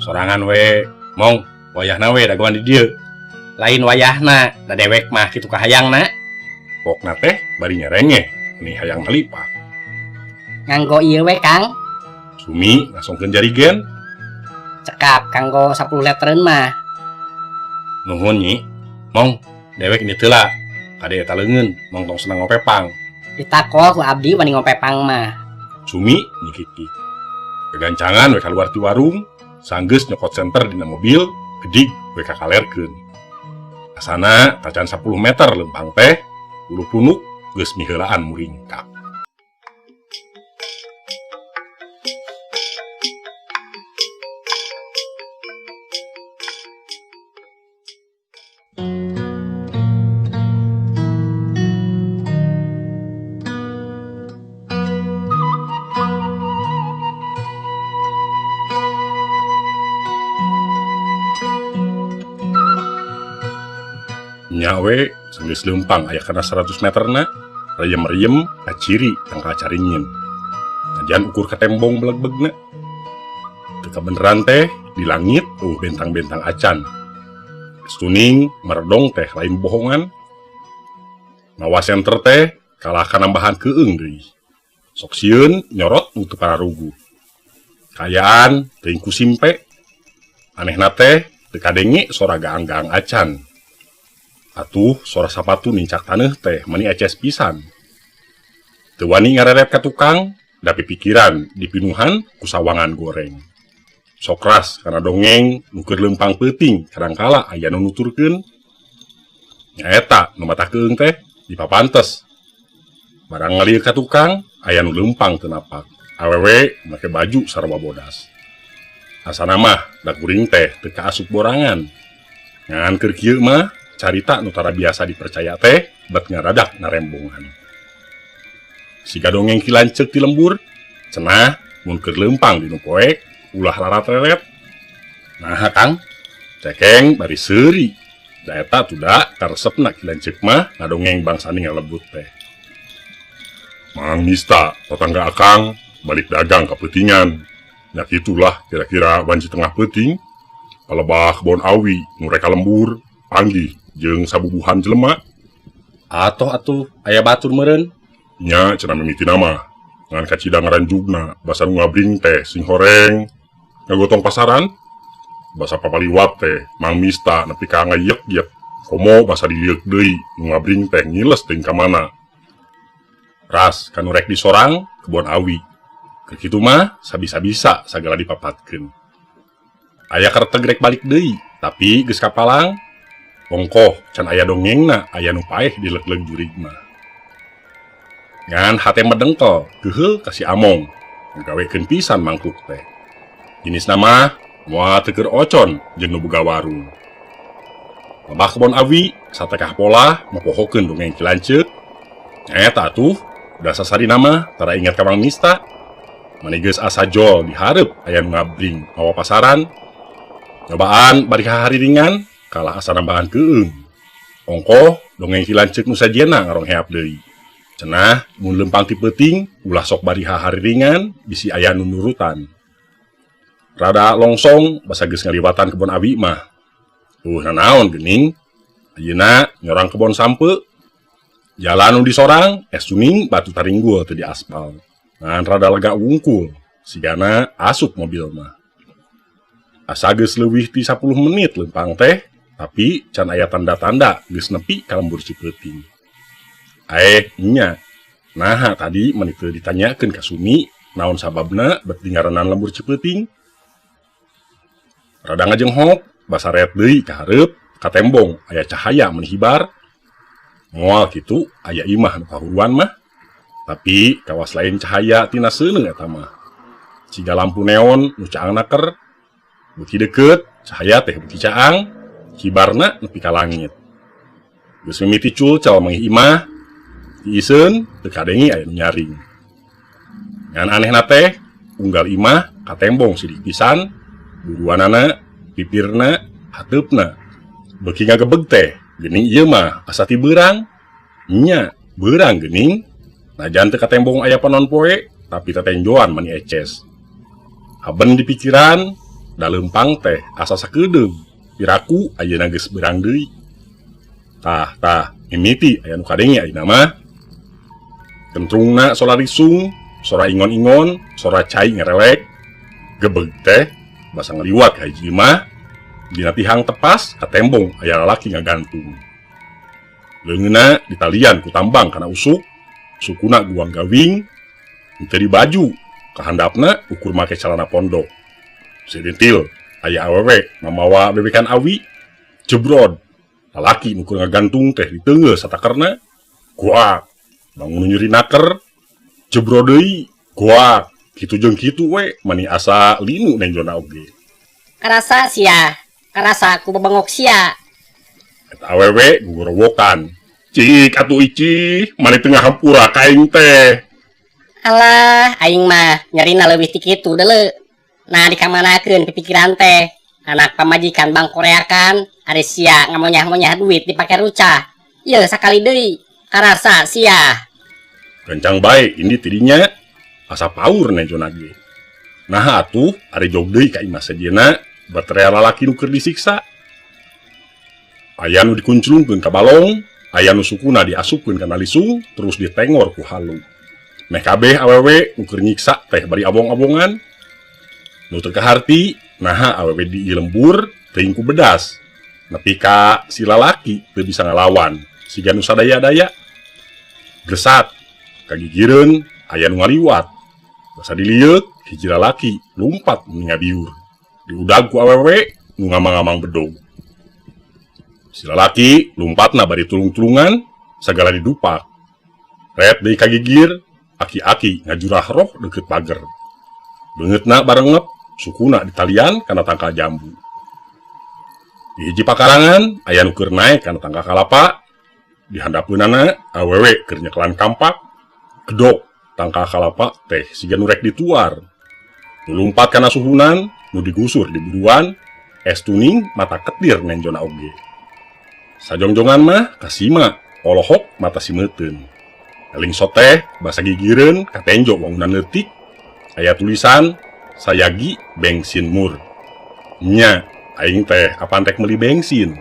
sorangan we, mong wayahna we dagoan di dieu. Lain wayahna, da dewek mah kitu kahayangna. Pokna teh bari nyerengeh, nih hayang ngalipat. Nganggo ieu we Kang, Sumi ngasongkeun jarigen. cekap kanggo 10 leteren mah. Nuhun nyi, mong dewek ini teula. Kade eta leungeun, mong tong senang ngopepang. Ditakol ku abdi wani ngopepang mah. Sumi nyikiki. Kegancangan we kaluar ti warung, sanggeus nyokot senter dina mobil, gedig we kakalerkeun. Asana tacan 10 meter lempang teh, ulu punuk geus miheulaan muringkak. Nyawe sanggeus leumpang aya kana 100 meterna, reyem-reyem kaciri tangka caringin. Najan ukur katembong beleg-begna. Teu kabeneran teh di langit bentang-bentang acan. Stuning meredong teh lain bohongan. Mawa senter teh kalah kanambahan keung deui. Sok sieun nyorot nutup pararugu. Kayaan teuing ku simpe. Anehna teh teu kadenge sora gaang-gaang acan. Atuh sora sapatu nincak taneuh teh mani eces pisan. Teu wani ngarerep ka tukang, da pikiran dipinuhan ku sawangan goreng. Sok ras kana dongeng nu keur leumpang peuting kadangkala aya nu nuturkeun. Nyaeta nu mata keung teh dipapantes. Barang ngalieu ka tukang aya nu leumpang teu napak. Awewe make baju sarua bodas. Asana mah da kuring teh teu kaasup borangan. Ngan keur kieu mah carita nu tara biasa dipercaya teh bet ngaradak narembongan. Siga dongeng kilanceuk ti lembur, cenah mun keur leumpang dinu poek ulah larat-leret. Nah Kang, cekeng bari seuri. Da eta tuda karesepna kilanceuk mah ngadongeng bangsani ngalebut teh. Mang Mista, tetangga Akang balik dagang ka peutingan. Nya kitulah kira-kira wanci tengah peuting, palebah kebon awi nu reka lembur, panggih jeung sabubuhan jelema. Atuh aya batur meureun. Nya cenah mimiti nama. Ngan kacida ngaranjugna basa nu ngabring teh sing horeng. Ngagotong pasaran. Basa papaliwat teh Mang Mista nepi ka ngayek-yek. Komo basa diliuk deui nu ngabring teh ngiles teuing ka mana. Ras kanu rek disorang kebon awi. Keur kitu mah sabisa-bisa sagala dipapatkeun. Aya kareteg rek balik deui, tapi geus kapalang. Ongkoh can aya dongengna aya nu paeh dileg-leg jurig mah. Ngan hate medengkel geheul ka si Among nggawekeun pisan mangkuk teh. Jenisna mah moal teu keur ocon jeung nu boga warung. Lebah kebon awi satekah pola mapohokeun dongeng kilanceuk. Nyaeta atuh da sasarina mah tara ingat ka Mang Mista. Mani geus asa jol dihareup aya nu ngabring mawa pasaran. Nyobaan bari hahariringan kalah asa nambahan keung. Ongkoh dongeng kilanceuk nu sajieuna ngarong heap deui. Cenah mun leumpang ti peuting ulah sok bari hahariringan bisi aya nu nurutan. Rada longsong basa geus ngaliwatan kebon awi mah. Nanaon geuning? Ayeuna nyorang kebon sampeu. Jalan nu disorang suning batu taringgul teu di aspal. Ngan rada lega wungkul sigana asup mobil mah. Asa geus leuwih ti 10 menit leumpang teh, tapi can aya tanda-tanda geus nepi ka lembur Cipeuting. Nya. Nah tadi meni teu ditanyakeun ka Sumi naon sababna bet dingaranna lembur Cipeuting. Rada ngajenghok, basa ret deui ka hareup, ka tembong aya cahaya meni hibar. Moal kitu aya imah nu kahuruan mah. Tapi kawas lain cahaya tina seuneu eta mah. Siga lampu neon nu caangna ker. Beuki deukeut cahaya teh beuki caang, hibarna nepi ka langit. Geus mimiti culcal manggih imah, diiseun teu kadengi aya nu nyaring. Ngan anehna teh, unggal imah ka tembong sidik pisan, buruanana, pipirna, hateupna. Beuki ngagebeg teh, geuning ieu mah asa ti beurang. Nya, beurang geuning. Najan teu ka tembong aya panon poe, tapi tetenjoan mani eces. Haben di pikiran, da lempang teh asa sakedeug. Piraku ayeuna geus beurang deui. Tah, mimiti aya nu kadenge ayeuna mah. Kentrungna sora risung, sora ingon-ingon, sora cai ngerelek. Gebeg teh basa ngaliwat ka hiji mah. Dina tihang tepas ka tembong aya lalaki ngagantung. Leungeunna ditalian ku tambang kana usuk, sukuna guang gawing, teu di baju, kahandapna ukur make calana pondok. Sedentil aya awewe mamawa bebekan awi, jebrod. Lalaki nukur ngagantung teh di teungeuh satakerna, kuak. Bangun nyeri naker, jebrod deui, kuak. Kitu jeung kitu we, mani asa linu nenjona oge. Karasa sia, karasa ku bebengok sia. Eta awewe gugorowokan. Cik atuh icih, mani tengah hampura kaing teh. Alah, aing mah nyarina leuwih ti kitu deuleu. Nah dikamanakeun pipikiran teh. Anak pamajikan Bang Korea kan, ari sia ngamonyah-monyah duit dipake rucah. Ieu sakali deui, karasa sia. Kencang bae ini tidinya asa paur nenjona ge. Nah atuh ari jog deui ka imah sejenna baterai lalaki nu keur disiksa. Aya nu dikunclungkeun ka balong, aya nu sukuna diasupkeun kana lisung terus ditengor ku halu. Meh kabeh awewe nu keur nyiksa teh bari abong-abongan. Nu teu kaharti naha awewe di lembur teuing ku bedas. Nepi ka si lalaki teu bisa ngalawan, siga nu sadaya-daya. Gresat kagigireun aya nu ngaliwat. Basa dilieuk hiji lalaki lumpat ningabiur. Diudag ku awewe nu ngamang-ngamang bedog. Si lalaki lumpatna bari tulung-tulungan sagala didupak. Ret deui kagigir, aki-aki ngajurah roh deukeut pager. Beungeutna barengep, sukuna ditalian kana tangka jambu. Di hiji pakarangan aya nu keur naek kana tangka kalapa. Di handapeunana awewe keur nyekelan kampak. Gedok tangka kalapa teh siga nu rek dituar. Nu lumpat kana suhunan, nu digusur di buruan, es tuning mata ketir nenjona oge. Sajongjongan mah kasima olohok mata simeuteun. Eling soteh basa gigireun katenjo wangunan leutik. Aya tulisan sayagi bensin mur. Nya aing teh apan rek meuli bensin.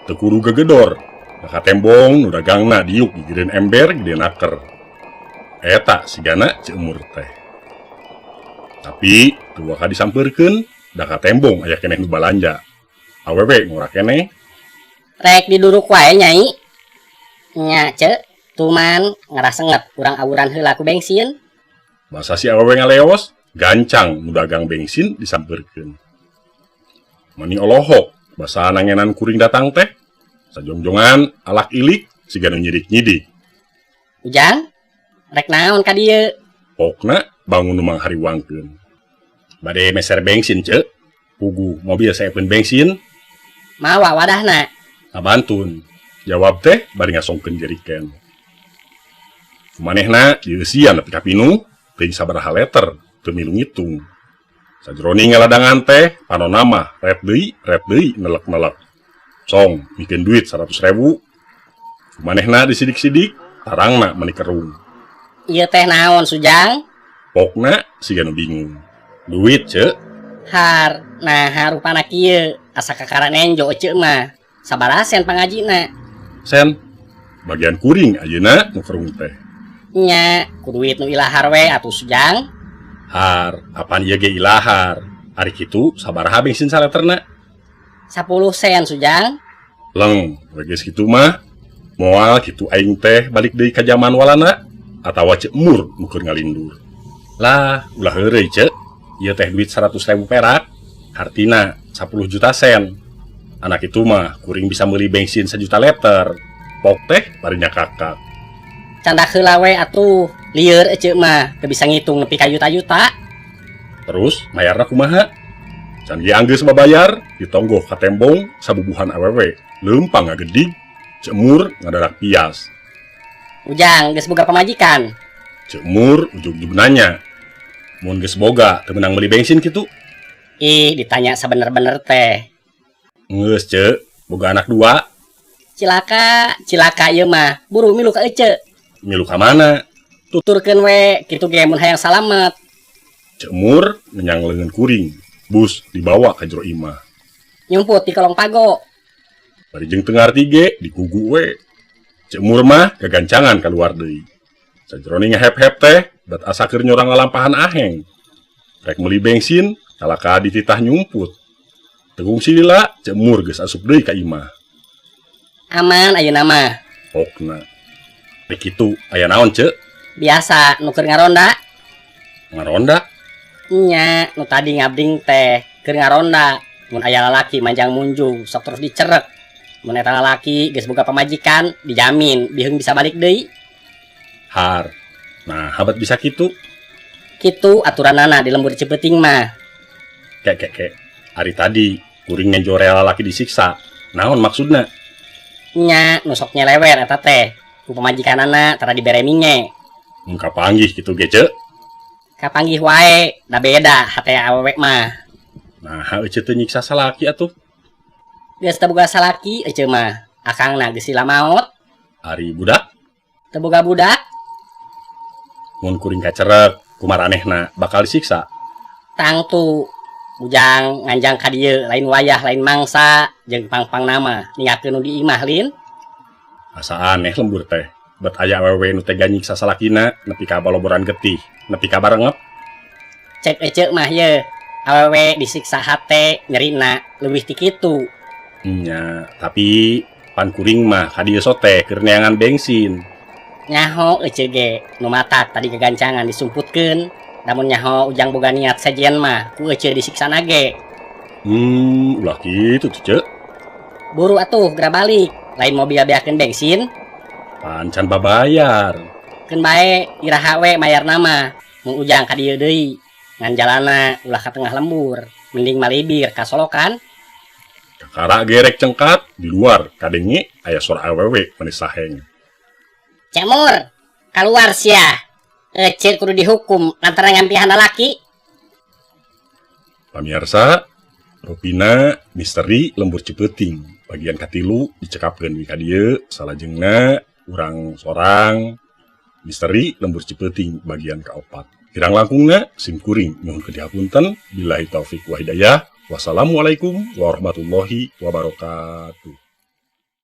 Teu kudu gegedor. Ka tembong nu dagangna diuk gigireun ember gede naker. Eta sigana ceumur teh. Tapi teu ka disampeurkeun da ka tembong aya keneh nu balanja. Awewe ngora keneh. Rek diduruk wae nyai. Nya ceu, tuman ngarasenget urang awuran heula ku bensin. Basa si awewe ngaleos, gancang nu dagang bensin disampeurkeun. Mani olohok, basa nangenan kuring datang teh. Sajongjongan alak ilik siga nu nyidik-nyidik. Ujang, rek naon ka dieu? Pokna bangun nu manghariwangkeun. Bade meser bensin ceu. Pugu mobil saepeun bensin. Mawa wadahna. Abantun, jawab teh bari ngasongkeun jeriken. Kumanehna dieusian nepi ka pinu, teu sabaraha letter, teu milu ngitung. Sajroning ngaladangan teh panonna mah ret deui nelek-nelek. Song mikeun duit 100.000. Kumanehna disidik-sidik, tarangna meni kerung. Ieu teh naon Sujang? Pokna siga nu bingung. Duit ceu. Har, nah harupana kieu, asa kakara nenjo ceu mah. Sabaraha sen pangajina? Sen, bagian kuring ayeuna nu kerung teh. Nya, ku duit nu ilahar we atuh Sujang. Har, apaan ieu ge ilahar? Ari kitu sabaraha bensin saleterna? 10 sen Sujang. Leng, we geus kitu mah. Moal kitu aing teh balik deui ka jaman walana atawa ceuk mur nu keur ngalindur. Lah, ulah heureuy ceuk. Ieu teh duit 100.000 perak. Artina 10 juta sen. Anak itu mah kuring bisa meuli bensin 1 juta liter. Pok teh barinya kakak. Candak heula we atuh. Lieur ceuk mah teu bisa ngitung nepi ka juta-juta. Terus mayarna kumaha? Can geus babayar, ditonggoh ka tembong sabubuhan awewe. Leumpang ngagedig, cemur ngadarak pias. Ujang geus boga pamajikan. Cemur ujug-ujug nanya. Mun geus boga teu meunang meuli bensin kitu? Ih, ditanya sabener-bener teh. Geus ceuk, boga anak 2. Cilaka ieu mah. Buru milu ka ece. Milu ka mana? Tuturkeun we, kitu ge mun hayang salamet. Cemur menyang leungeun kuring. Bus dibawa ke jero imah. Nyumput di kolong pago. Bari jeung teu ngarti ge dikugu we. Cek Mur mah kegancangan keluar deui. Sajroning ngehep-hep teh dat asa keur nyorang lalampahan aheng. Rek meuli bensin, kalaka dititah nyumput. Tegung silila Cek Mur geus asup deui ka imah. Aman ayeuna mah. Pokna. Rek kitu aya naon, Cek? Biasa nu keur ngaronda. Ngaronda? Nya, nu tadi ngabding teh keur ngaronda. Mun aya lalaki manjang munjung sok terus dicerek. Mun eta lalaki geus boga pamajikan, dijamin biheung bisa balik deui. Har. Nah, habat bisa kitu. Kitu aturanana di lembur Cipeuting mah. Kek. Hari tadi kuring ngejore lalaki disiksa. Naon maksudna? Nya, nu sok nyelewer eta teh. Ku pamajikanana tara dibere minge. Mun kapanggih kitu ge, Cek. Kapanggih wae, da beda hate awewe mah. Nah, ece teu nyiksa salaki atuh. Geus teu boga salaki ece mah. Akangna geus sila maot, Ari budak, teu boga budak. mun kuring kacerek, kumaranehna bakal disiksa. Tangtu ujang nganjang ka dieu lain wayah lain mangsa jeung pang-pang nama ningakeun nu di imah lin. Asa aneh lembur teh. Bet aya awewe nu tega nyiksa salakina nepi ka baloboran getih, nepi ka barengep. Cek ece mah ye, awewe disiksa hate nyerina leuwih ti kitu. Nya, tapi pan kuring mah ka dieu sote keur neangan bensin. Nyaho ece ge nu matak tadi kegancangan disumputkeun. Namun nyaho ujang boga niat sajian mah ku ece disiksana ge. Ulah kitu tuh, Cek. Buru atuh geura balik, lain mobil beakeun bensin. Pancan babayar. Keun bae iraha we mayar nama. Mun ujang ka dieu deui. Ngan jalana ulah ka tengah lembur, mending malibir ka solokan. Kakara gerek cengkat di luar kadenge aya suara awewe manis saheng. Cek Mur, keluar sia. Ece kudu dihukum lantaran ngampihan laki. Pamirsa, Ropina misteri lembur Cipeuting bagian katilu dicekapkeun di ka dieu salajengna urang sorang misteri lembur Cipeuting bagian kaopat. Kirang langkungna sim kuring nyuhun kedihapunten billahi taufik wa hidayah. Wassalamualaikum warahmatullahi wabarakatuh.